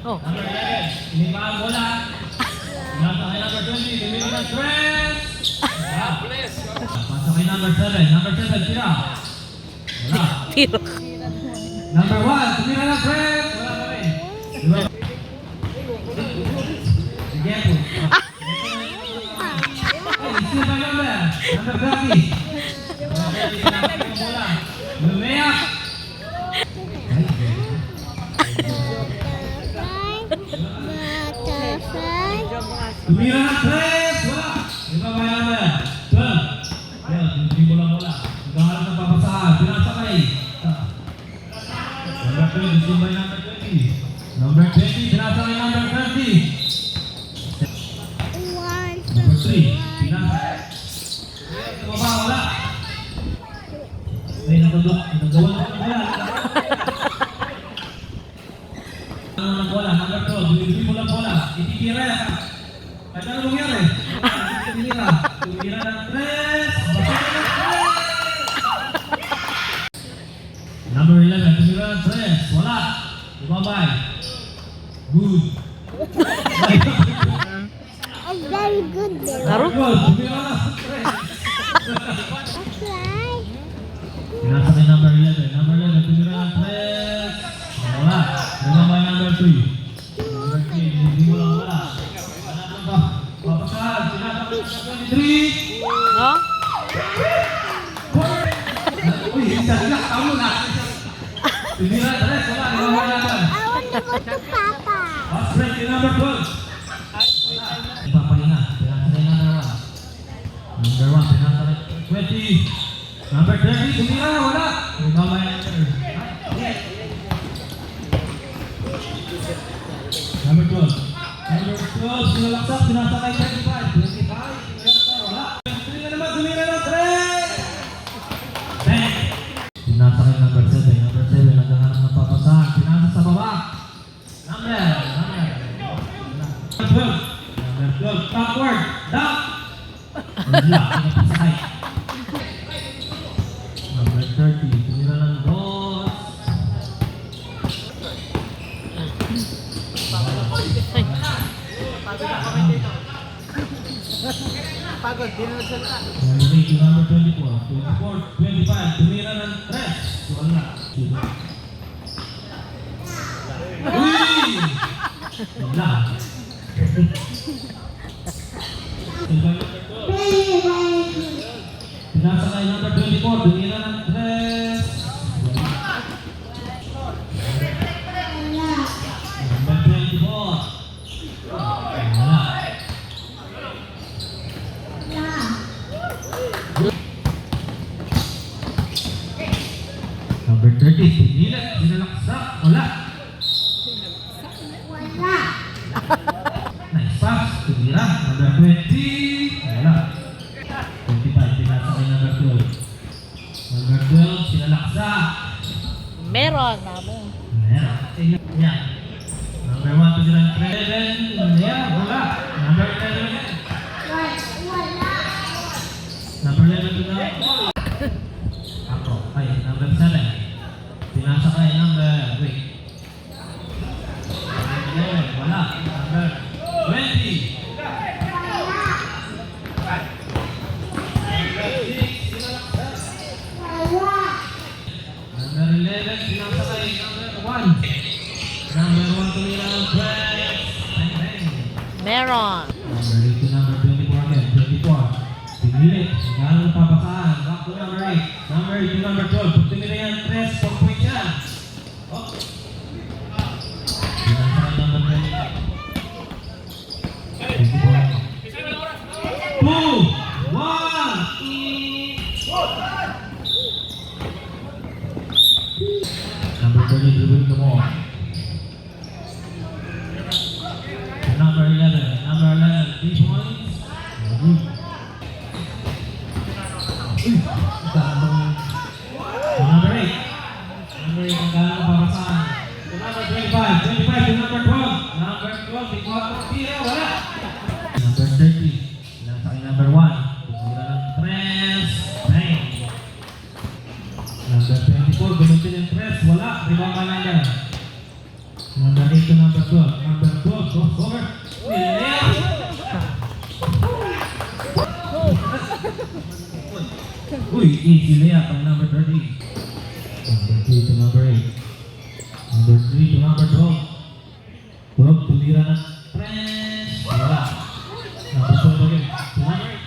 Oh. Number 11. Lima ang bola. Nasa kay number 20. Tumira ng press. Pasa kay number 7. Number 7, tira. Wala. Tiro. Number 1, tumira ng press. Wala pa rin. Diba? Sige po. Isi pa number. Number 30. Number 30 ang bola. Lumiyak. Tumira ng press. Wala. Iba ba yan na? 12. Ayan, hindi bola-bola. Naghaharap ng papasahan. Pinasakay. Number 20, isi ba number 20? Number 20, pinasakay number 30. Number 3, pinasakay. Tumaba, wala. Ay, nagagawa ng bola. Ng bola, number 12, hindi bola-bola. Ititira. At ano nangyari? Tumira ng press. Number 11, tumira ng press. Wala. Ibabay. Good. I'm very good there. Laro? Tumira ng press. Okay. Pinasa kay number 11. Number 11, tumira ng press. Wala. Ibabay number 3. Number 3, hindi mo lang wala. Papasahan, pinasa kay number 23. No? Uy, isa na, tamo na. Tumira ng press. Wala. Ibabay naman. I want to go to Papa. Fast break kay number 12. Ipapalinga. Pinasa kay number 1. Number 1, pinasa kay 20. Number 30, tumira. Wala. Ibabay number. Number 12. Number 12, sinalaksak, pinasa kay 25. 25, pinasa, wala. Tumira naman, tumira ng 3. Bang! Pinasa kay number 7. Number 7, naghahanap ng papasahan. Pinasa sa baba. Number 12. Number 12, backward. Down. Wala, pinapasakay. Number 30, tumira ng dos. Pagod, di na nagsalita. Number 8 to number 24. 24, 25. Tumira ng 3. Wala. Uy! Wala. Pinasa kay number 24. Tumira ng 3. Wala. Number 24. Wala. Number 30, pinilit, sinalaksak, wala. Nice pass, tumira. Number 20, wala. 25, pinasa kay number 12. Number 12, sinalaksak. Meron namin. Meron. Yan. Number 1, tumira ng 11, yan, wala. Number 11 again. Number 11 to number 4. Ako, ay, number 7. Pinasa kay number, wait. Number 11, wala. Number 20. Number 6, sinalaksak. Number 11, pinasa kay number 1. Number 1, tumira ng 12. Bang, bang. Meron. Number 8 to number 24 again, 24. Pinilit, naghahanap ng papasahan. Back to number 8. Number 8 to number 12. Pag tumira yan, 3, 4 points yan. Oh. Pinasa kay number 20. 24. 2, 1. Number 30, dribbling the ball. Number 11. Number 11, 3 points. Good. Number 8. Number 8, ang gano'n ng papasahan. To number 25. 25 to number 12. Number 12, di ko ako tira, wala. Number 30. Nasa kay number 1. Tumira ng 3. Bang. Number 24, gamitin yung 3. Wala. Rebound ka number. Number 8 to number 12. Number 12 goes over. Uy, easy layup by number 13. Number 3 to number 8. Number 3 to number 12. 12, tumira ng press. Wala. Number 12 again. To number 8.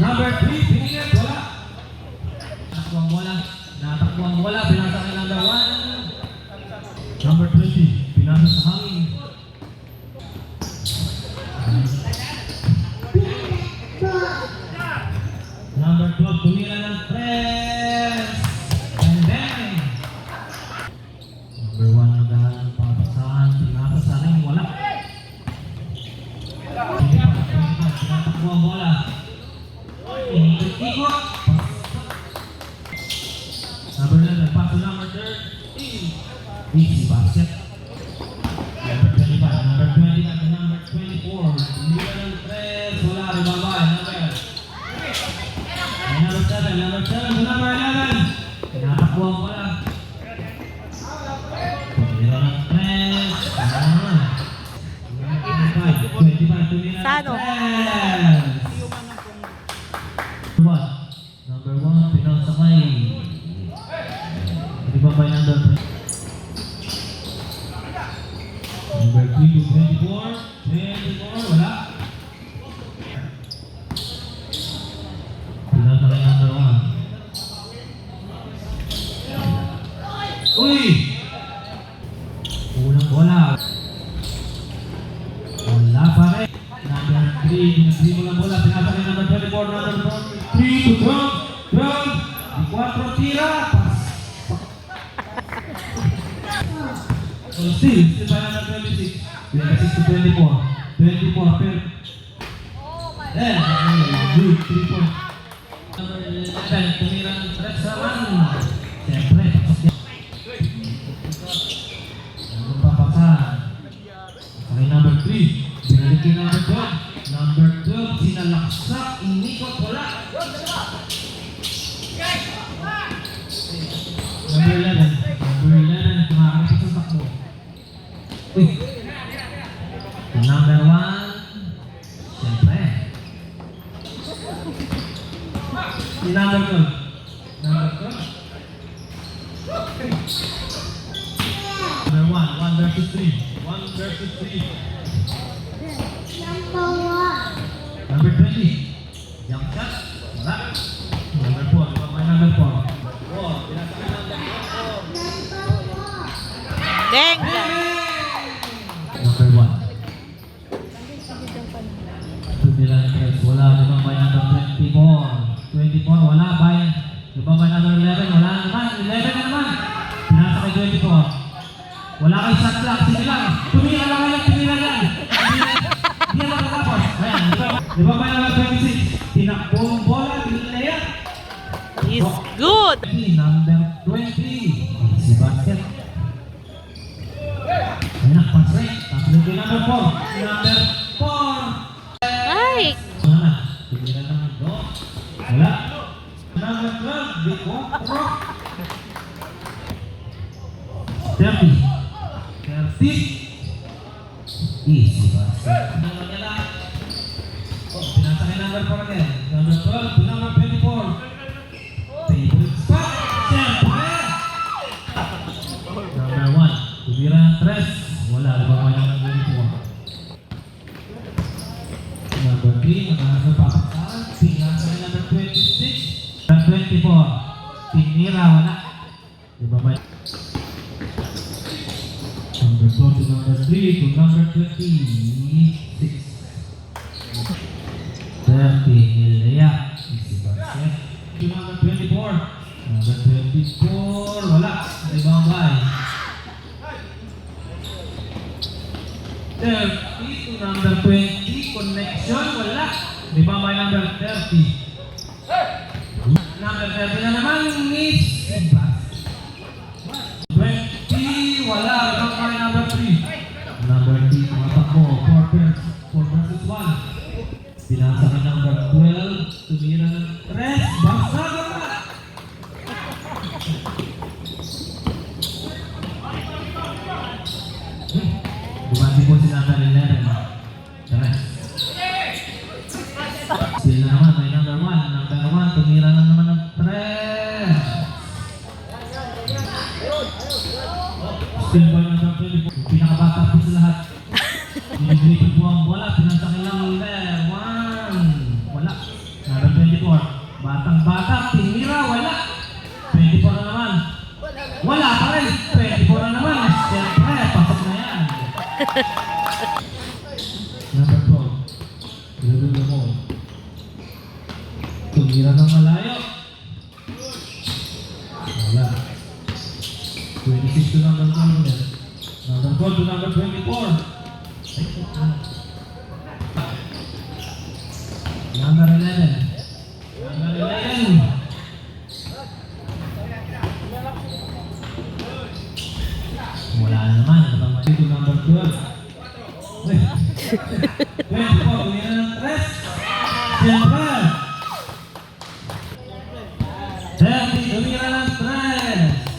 Number 3, pinigyan. Wala. Natakbuang bola. Natakbuang bola. Pinasa kay number 1. Number 20. Pinasa sa hangin. Number 12, tumira ng press. And then, number 1, nagahan ng papasahan. Pinasa sa hangin. Wala. Tinatakbo ang bola. Ikot. Number 11, pass to number 13. Easy basket. Number 25, number 20 at number 24. Tumira ng press. Wala. Ribaba. Number 7 to number 11. Tinatakbo ang bola. Tumira ng press. Wala. 25, tumira ng Sano? press. Number 1, pinasakay. Ribaba number 3. Number 3 to 24. 24, wala. Pinasakay number 1. Uy! Unang bola. Wala pa rin. Number 3, pinasakay ng bola. Pinasakay number 24, number 3 to 12. Di 4 tira. Still by number 26. 26 to 24. 24 per. Then, good 3 point. Number 11, tumira ng tres naman. Siyempre, tapos yan. Ang papasan. Okay, number 3. Binalik yung number 12. Number 12, sinalaksak. Inikot, wala. Number 11. Number 11, kumakapit sa takbo. Uy. Number 1. Siyempre. Si number 12. Number 12. Number 1 versus 3. 1 versus 3. Number 20. Jump shot. Wala. Number 4. Number 4. Deng! Number 1. Tumira ng press. Wala. Diba by number 24. 24. Wala. By diba by number 11. Wala naman. 11 na naman. Pinasa kay 24. Wala kay shot clock. Sige lang. Tumira lang kayo. Tumira lang. Hindi na matapos. Ayan. Diba by number 26. Tinakbong bola. Layup. He's good! Number 20. Si basket. Enak pas rin. Tapos yung number 4. Number 4. Ay! Mana? Tumira ng do. Wala. Number 12. Di 4. 30. 30. Easy basket. Oh, pinasa kay number 4 again. Number 12 to number 24. Favorite spot. Siyempre. Number 1. Tumira ng tres. Wala. Diba mo yung number 24. Number 3. Nakaharap na papasahan. Pinasa kay number 26. Number 24. Tinira. Wala. Diba ba? Number 2 to number 3 to number 26. 30. Nilaya. Easy basket. To number 24. Number 24. Wala. Ibang bay. 30 to number 20. Connection. Wala. Ibang bay number 30. Number 30 na naman. Miss. 20. Wala. Ibang bay number 3. Number 3. Matakbo. 4 versus 1. Pinasa ka number 12. Tumira ng tres. Basag na. Still by number 24. Yung pinakabata po sa lahat. Pinigripan po ang bola. Pinansakin lang number 1. Wala. Number 24. Batang bata. Tinira. Wala. 24 na naman. Wala pa rin. 24 na naman. Siyempre, pasok na yan. Number 12. Ilulo mo. Tumira ng malayo. Wala. 26 to number 12 yan. Number 12 to number 24. Number 11. Number 11. Wala naman. Natamay to number 12. 24. Tumira ng 3. Siyempre. 30. Tumira ng 3.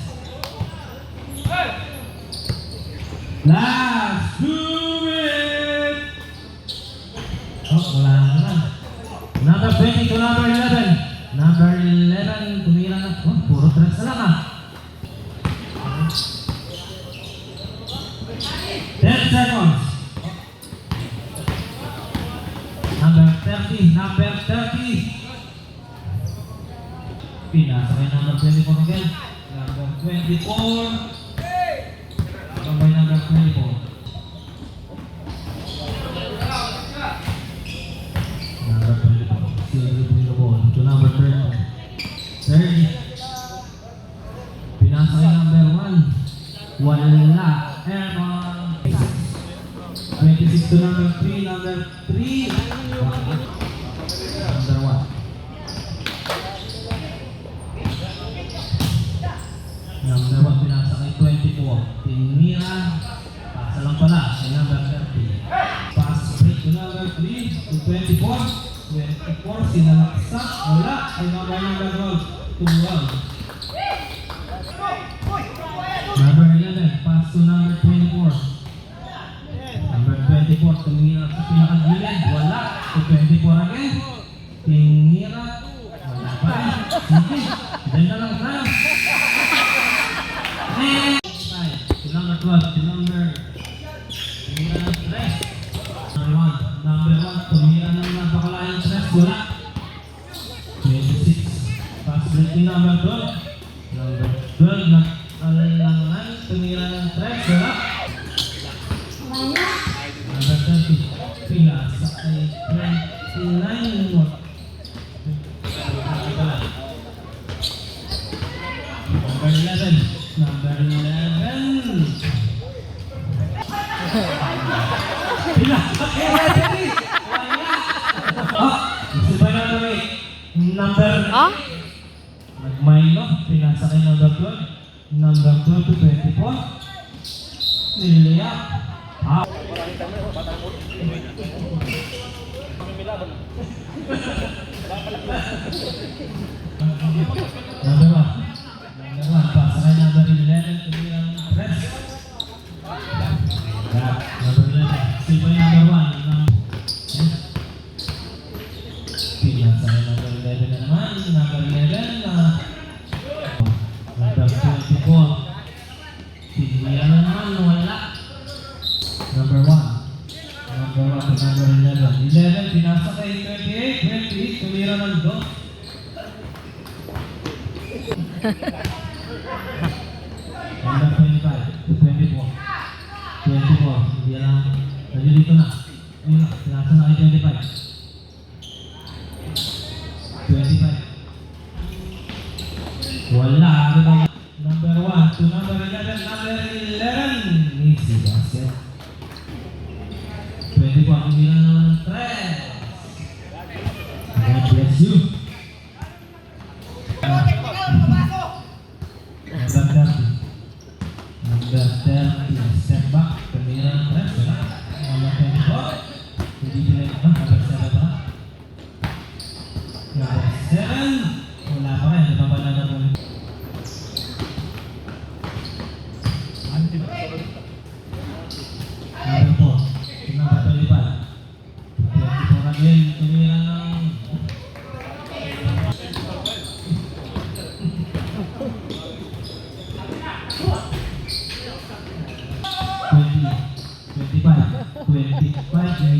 Last 2 minutes! Oh, wala na naman. Number 20 to number 11. Number 11, tumira na. Oh, puro 3 na lang ah. 10 seconds. Number 30, number 30. Pinasa kay number 24 again. Number 24. Number 24. Number 24. Still dribbling the ball to number 30. 30. Pinasa kay number 1. Wala. Airman. 26 to number 3. Number 3. Number 1. Number 1, pinasa kay 24. Tinira. Pasa lang pala kay number 30. Pass break to number 3 to 24. 24, sinalaksak. Wala kay number 12 to 1. Number 11, pass to number 24. Number 24, tumira sa pinakagilid. Wala. To 24 again. Tinira. Wala pa rin. Sige. Diyan na lang tayo. To number 12, to number tumira ng 3. Number 1, tumira ng napakalayang 3. Wala. 26. Pass break ni number 12. Number 12, nakalangan. Tumira ng 3. Wala. Number 30. Pinasa kay 29. Number 11. Number 11. Pinasa kay 30. Wala. Oh, gusto ba na kami? Number Ah? Nagmaylo. Pinasa kay number 12. Number 12 to 24. Niliyak. Ah. Number 1. Number 1. Pasa kay number 11. Tumira ng 3. Number 11. Sino yung number 1? Pinasa kay number 11 na naman. Number 11. Number 24. Tumira na naman. Wala. Number 1. Number 1 to number 11. 11, pinasa kay 28. 28, tumira ng 2. Number 25 to 24. 24, hindi lang. Nandito na. Ayun, pinasa na kay 25. 25. Wala. Ano ba? Number 1 to number 11. Number 11. Easy basket. 24, tumira ng 3. God bless you. Number 30. Number 30. Step back. Tumira ng 3. Wala. Number 24. Hindi pinag- 25,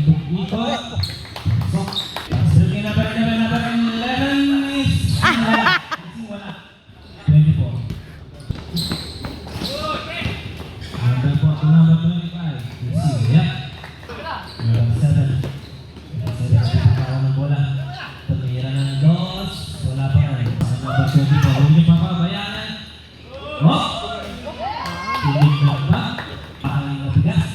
ikot-ikot. So, sige na ba 11 is wala. 24. Number 4 to number 25. Sige, yeah. Number 7. Pakawa ng bola. Tumira ng dos. Wala pa rin. Number 24. Huwag niyo papabayaan. Oh! Tulig na ba? Pakaling na bigas.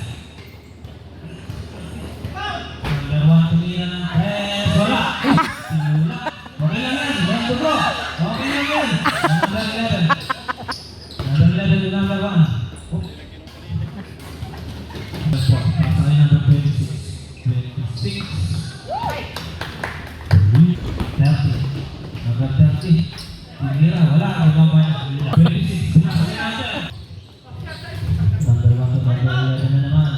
Number 1, tumira ng tres. Wala! Simula. Okay lang yan. Don't to go. Okay lang yan. Number 11. Number 11 to number 1. Oh. Number 4. Pasakay number 26. 26. 30. Number 30. Tumira. Wala. Number 26. Pasakay natin. Number 1 to number 11 na naman.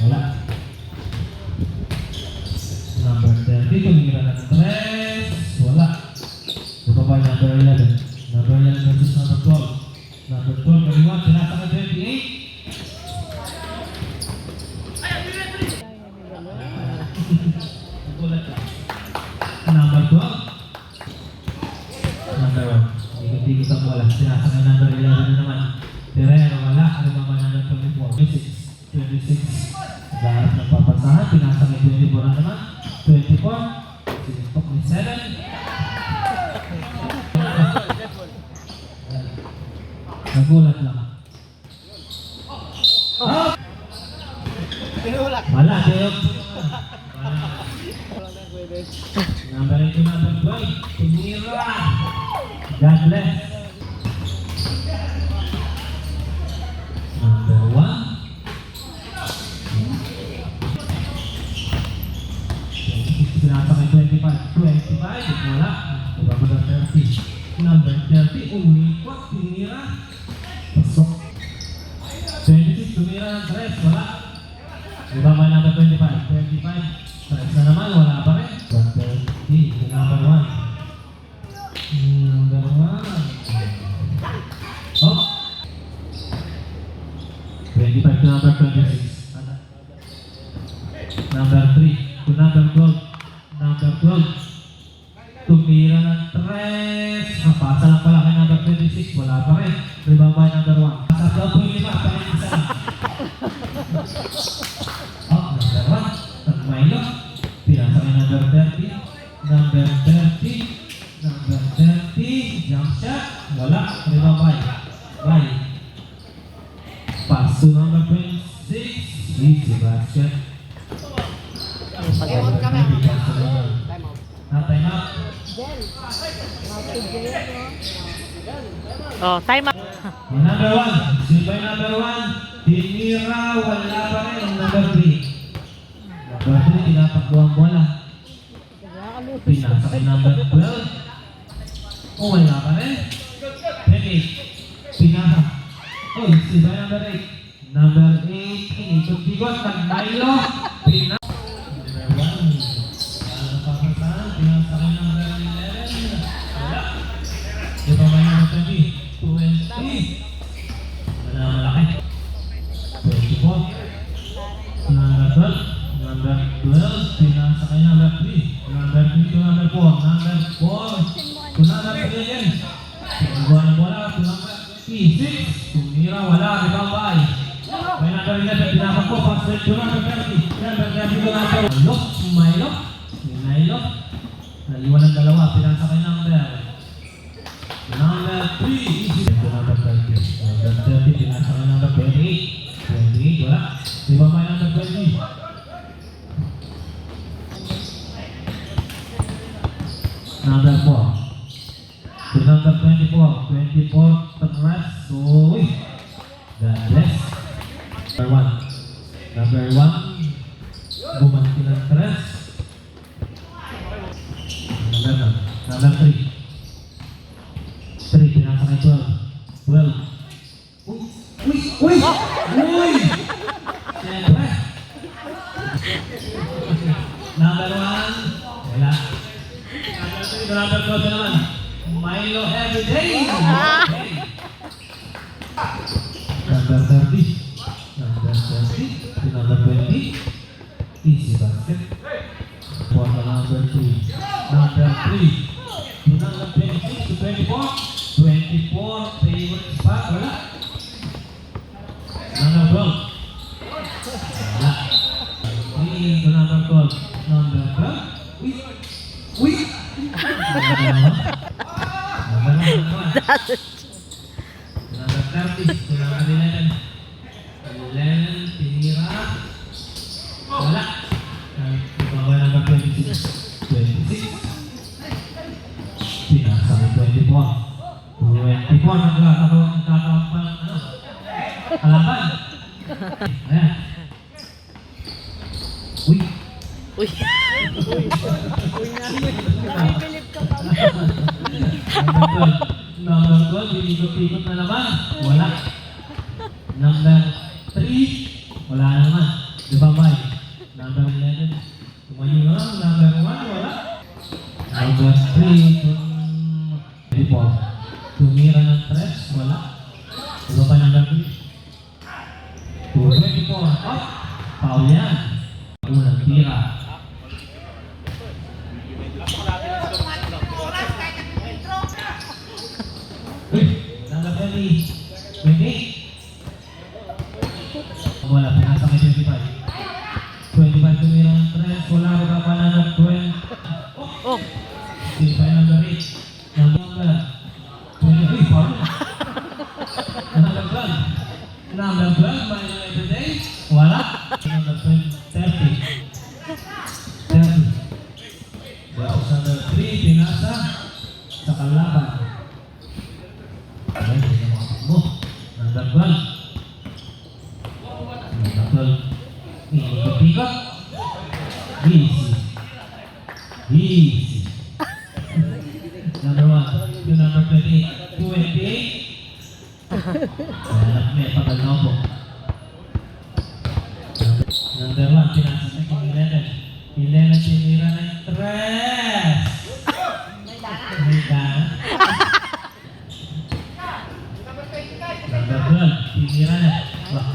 Wala. Number 30, tumira ng 3. Wala. Bumaba number 11. Number 11 versus number 12. Number 12, kaliwa, sinasa ka 28. Nagulat ka. Number 12. Number 1. Ikot-ikot ang bola. Sinasa ka number 11 na naman. Terrero, wala. Bumaba number 24. 26. Lahat ng papasahan. Pinasa ka 24 na naman. 24. Sinipok ni 7. Nagulat lang. Oh! Wala, Diyos. Number 8 to number 12. Tumira. God bless. Number 1. Sinasa kay 25. 25. Wala. Bumaba ng 30. Number 30. Umikot. Tumira. Pasok. 26. Tumira ng 3. Wala. Bumaba number 25. 25. 3 na naman. Wala pa rin. 30. Number 1. Number 1. Oh. 25 to number 26. Number 3 to number 12. Number 12. Tumira ng 3. Napasa lang pala kay number 26. Wala pa rin. Rebound number 1. Sa 12.5. Parin isa. Oh, number 1. Nagmailo. Pinasa kay number 30. Number 30. Number 30. Jump shot. Wala. Rebound by. Pass to number 26. Easy basket. Time out. Oh, time out. Number 1. Silbay number 1. Tinira. Wala pa rin. Number 3. Number 3. Tinatakbo ang bola. Pinasa kay number 12. Oh, wala pa rin. 28. Pinasa. Oh, silbay number 8. Number 8. Inikot-ikot. Nagmailo. Pinasa. Ito ba yung 20? 20. Wala malaki. 24. Number 12. Number 12. Pinasa kay number 3. Number 3 to number 4. Number 4 to number 3 again. Pinabuhan ng bola to number 26. Tumira, wala. Ribambay. May number 11. Pinapak ko. Pass to number 30. Number 30 to number 1. Look. Milo. Milo. Naliwan ng dalawa. Pinasa kay number 3, easy to number 30. Number 30, pinasa ka number 28. 28, wala. Diba may number 20? Number 4. To number 24. 24, the rest. So, God bless. Number 1. Number 1, bumanti ng 3. Number 3. 3, pinasa kay 12. 12. Uy! Uy! Uy! Siyempre. Number 1. Wala. Number 2 naman. Milo everyday. Number 30. Number 30. Number number 20. Easy basket. For the number 3. Number 3. To number 26 to 24. 24. Favorite spot. Wala. Number 12. Wala. 3 to number 12. Number 12. Uy! Number 30 to number 11. 11, tinira. Wala. Ibaba number 26. 26. Pinasa mo 24. 24 nagkakaroon ano? Kalaban. Ayan. Uy. Uy. Number 12, inikot-ikot na naman. Wala. Number 3, wala na naman. Di ba, Mike? Number 11, tumayo na lang. Number 1, wala. Number 3, tumira ng 3, wala. Di ba pa number 3? 24, up. Foul yan. Unang tira. Number 20. 28. Wala, pinasa kay 25. 25 tumira ng 3. Wala ko pa pala ng 20. Oh. 25 number 8. Number 23. Foul. Number 12. Number 12. May na everyday. Wala. Number 30. 30. Tapos number 3. Pinasa sa kalaban. Ay, hindi na makapagmo. Number 12. Number 12. Ikot-ikot. Easy. Easy. Number 1. Yung number 28. 28. Anak may pagal na po. Number 1. Pinasa sa 11. 11 tinira ng 3. May dana. Number 12, tinira na. Wah,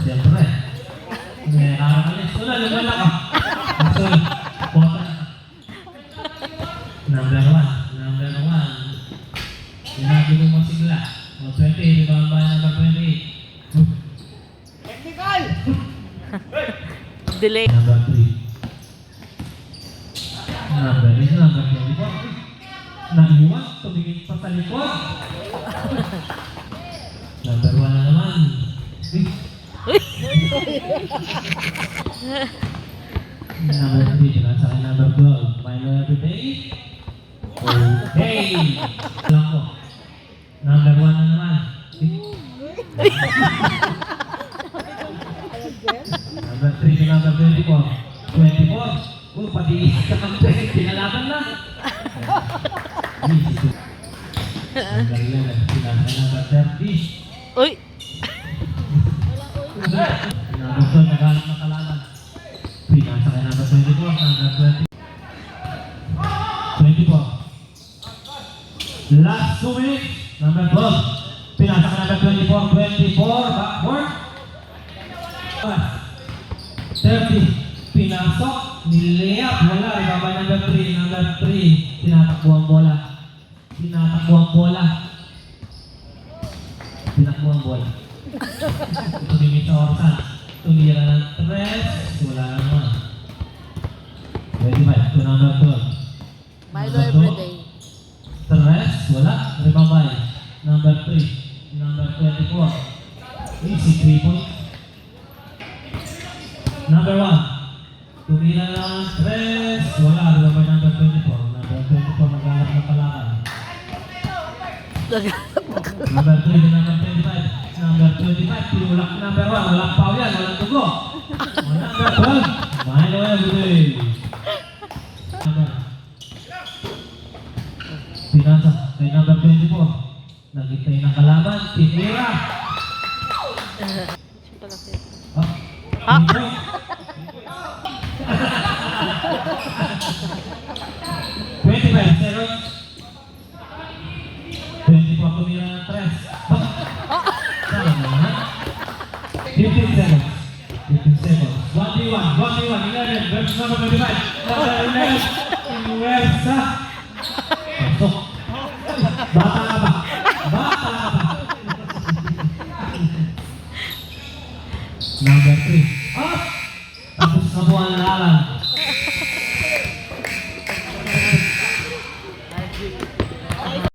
siyempre. May nakakalis. Wala, lumala ka. Sorry, bota na. Number 1. Number 1. Sinabi mo masigla. O 20, di ba ang bayan number 28? Delay. Number 3. Number 3, number 24. Naiwan, tumingin pa sa likod. Number 1 na naman. Number 3, pinasa kay number 12. Final everyday. Okay. Alam ko. Number 1 na naman. Number 3 to number 24. 24. Pati isa kang pinalaban na. Number 11, pinasa kay number 30. Uy. Nabuksan, naghanap na kalaban. Pinasa kay number 24, number 20. 24. Last 2 minutes. Number 12. Pinasa kay number 24, 24. Backward. 30. Pinasok. Niliyap. Wala. Ibaba number 3. Number 3. Tinatakbo ang bola. Tinatakbo ang bola. Tinatakbo ang bola. Tumingin sa orsan. Tumira ng 3. Wala naman. 25 to number 12. Milo everyday. 3. Wala. Ribabay. Number 3. Number 24. Easy 3 point. Number 1. Tumira ng 3. Wala. Ribabay number 24. Number 24 naghanap ng kalaban. Number 3 to number 25. Number 25, tinulak number 1. Walang foul yan, walang tugo. Number 12, Milo everyday. Pinasa kay number 24. Nagitay ng kalaban, tinira. Enjoy. 25 seconds. 24 tumira ng 3. 15 seconds. 15 seconds. 1v1, 11 versus number 25. Number 11, Iwersa. Pasok. Bata ka ba? Bata ka ba? Number 3. Up! Tapos na po ang laban.